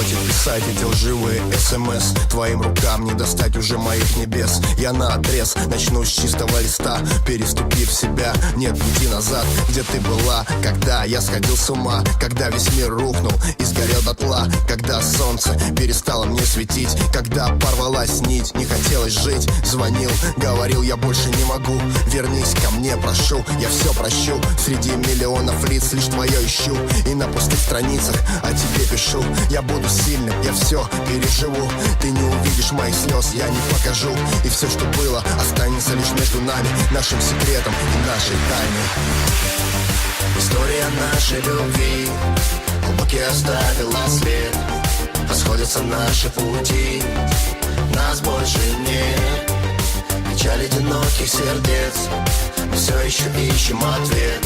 хватит писать эти лживые СМС. Твоим рукам не достать уже моих небес. Я наотрез начну с чистого листа, переступив себя, нет пути назад. Где ты была, когда я сходил с ума, когда весь мир рухнул и сгорел дотла, когда солнце перестало мне светить, когда порвалась нить, не хотелось жить. Звонил, говорил, я больше не могу. Вернись ко мне, прошу, я все прощу. Среди миллионов лиц лишь твое ищу, и на пустых страницах о тебе пишу. Я буду сильным, я все переживу. Ты не увидишь моих слез, я не покажу. И все, что было, останется лишь между нами, нашим секретом и нашей тайной. История нашей любви глубокий оставила след. Расходятся наши пути, нас больше нет. Печаль одиноких сердец, мы все еще ищем ответ.